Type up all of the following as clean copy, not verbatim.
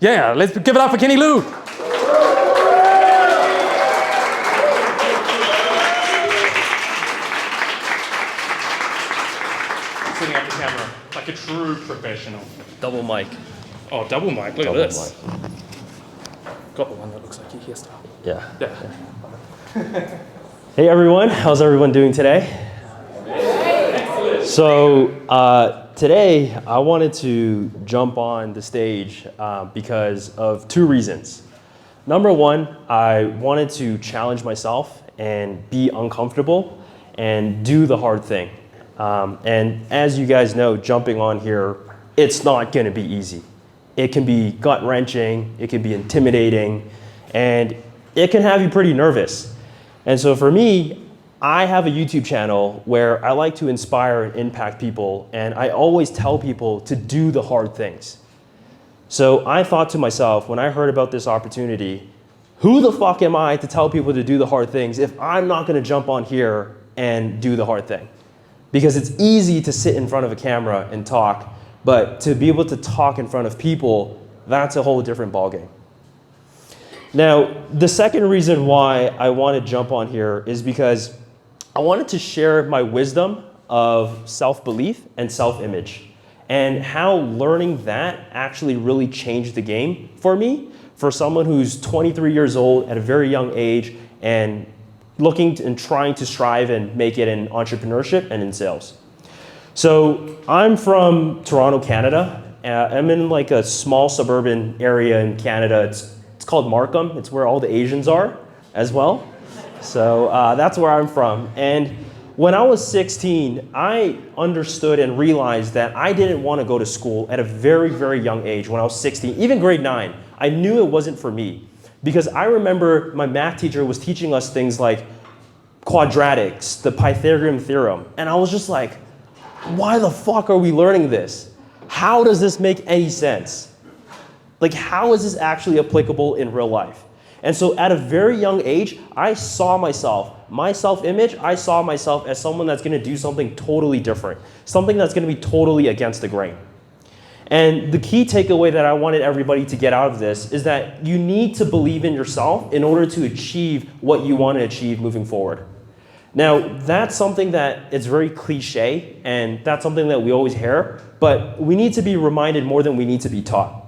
Yeah, let's give it up for Kenny Lou. Setting up the camera like a true professional. Double mic. Oh, double mic. Look at this. Got the one that looks like your hairstyle. Yeah. Hey everyone, how's everyone doing today? So today I wanted to jump on the stage because of two reasons. Number one, I wanted to challenge myself and be uncomfortable and do the hard thing. And as you guys know, jumping on here, it's not gonna be easy. It can be gut-wrenching, it can be intimidating, and it can have you pretty nervous. And so for me, I have a YouTube channel where I like to inspire and impact people, and I always tell people to do the hard things. So I thought to myself, when I heard about this opportunity, who the fuck am I to tell people to do the hard things if I'm not gonna jump on here and do the hard thing? Because it's easy to sit in front of a camera and talk, but to be able to talk in front of people, that's a whole different ballgame. Now, the second reason why I want to jump on here is because I wanted to share my wisdom of self-belief and self-image and how learning that actually really changed the game for me, for someone who's 23 years old at a very young age and looking and trying to strive and make it in entrepreneurship and in sales. So I'm from Toronto, Canada. I'm in like a small suburban area in Canada. It's called Markham. It's where all the Asians are as well. So that's where I'm from. And when I was 16, I understood and realized that I didn't want to go to school at a very, very young age when I was 16, even grade 9. I knew it wasn't for me because I remember my math teacher was teaching us things like quadratics, the Pythagorean theorem. And I was just like, why the fuck are we learning this? How does this make any sense? Like, how is this actually applicable in real life? And so at a very young age, I saw myself, my self-image, I saw myself as someone that's gonna do something totally different, something that's gonna be totally against the grain. And the key takeaway that I wanted everybody to get out of this is that you need to believe in yourself in order to achieve what you want to achieve moving forward. Now, that's something that is very cliche, and that's something that we always hear, but we need to be reminded more than we need to be taught.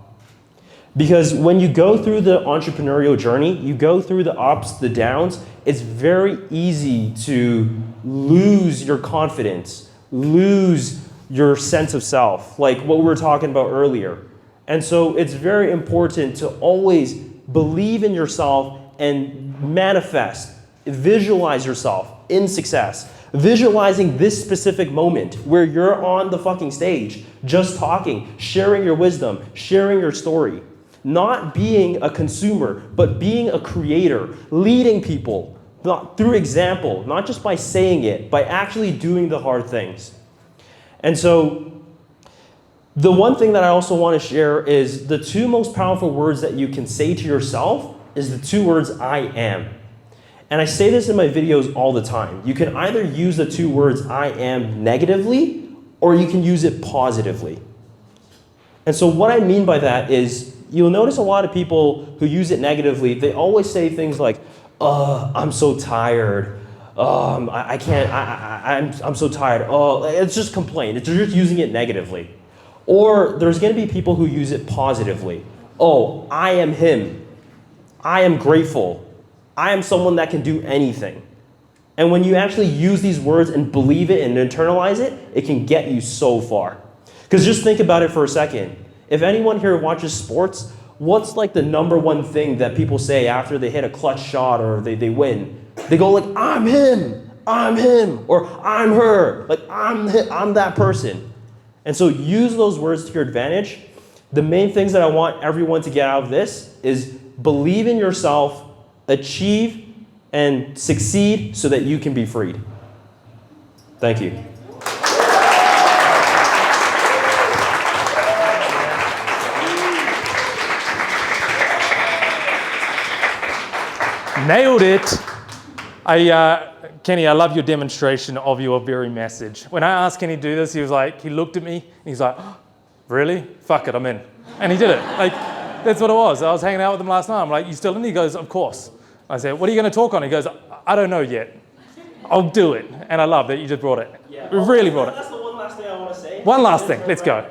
Because when you go through the entrepreneurial journey, you go through the ups, the downs, it's very easy to lose your confidence, lose your sense of self, like what we were talking about earlier. And so it's very important to always believe in yourself and manifest, visualize yourself in success. Visualizing this specific moment where you're on the fucking stage, just talking, sharing your wisdom, sharing your story. Not being a consumer, but being a creator, leading people, not through example, not just by saying it, by actually doing the hard things. And so the one thing that I also want to share is the two most powerful words that you can say to yourself is the two words, I am. And I say this in my videos all the time. You can either use the two words, I am, negatively, or you can use it positively. And so what I mean by that is, you'll notice a lot of people who use it negatively, they always say things like, I'm so tired. I can't, I'm so tired. Oh, it's just complaint. They're just using it negatively. Or there's gonna be people who use it positively. Oh, I am him. I am grateful. I am someone that can do anything. And when you actually use these words and believe it and internalize it, it can get you so far. Because just think about it for a second. If anyone here watches sports, what's like the number one thing that people say after they hit a clutch shot or they win? They go like, I'm him, or I'm her, like I'm that person. And so use those words to your advantage. The main things that I want everyone to get out of this is believe in yourself, achieve, and succeed so that you can be freed. Thank you. Nailed it. Kenny, I love your demonstration of your very message. When I asked Kenny to do this, he looked at me, and he's like, oh, really? Fuck it, I'm in. And he did it. Like, That's what it was. I was hanging out with him last night. I'm like, you still in? He goes, of course. I said, what are you going to talk on? He goes, I don't know yet. I'll do it. And I love that you just brought it. Yeah. We really brought it. That's the one last thing I want to say. One last thing. Let's go.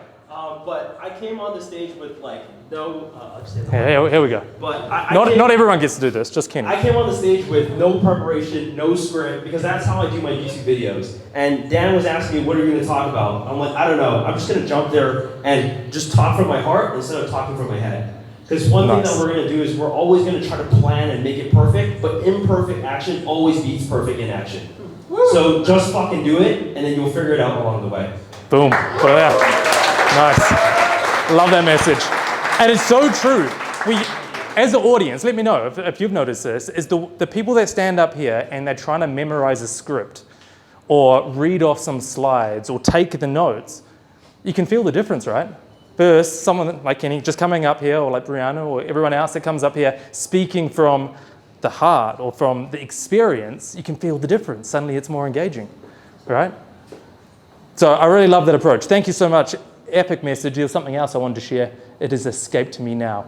But I came on the stage with like no. Here we go. But not everyone gets to do this. Just Kenny. I came on the stage with no preparation, no script, because that's how I do my YouTube videos. And Dan was asking me, what are you going to talk about? I'm like, I don't know. I'm just going to jump there and just talk from my heart instead of talking from my head. Because one thing that we're going to do is we're always going to try to plan and make it perfect, but imperfect action always beats perfect inaction. So just fucking do it, and then you'll figure it out along the way. Boom. Put it out. Nice. Love that message. And it's so true. We, as an audience, let me know if you've noticed this, is the people that stand up here and they're trying to memorize a script or read off some slides or take the notes, you can feel the difference, right? Versus someone like Kenny just coming up here, or like Brianna or everyone else that comes up here speaking from the heart or from the experience, you can feel the difference. Suddenly it's more engaging, right? So I really love that approach. Thank you so much. Epic message. There's something else I wanted to share. It has escaped me now.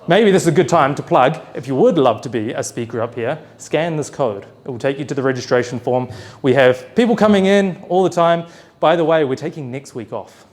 Maybe this is a good time to plug. If you would love to be a speaker up here, scan this code. It will take you to the registration form. We have people coming in all the time. By the way, we're taking next week off.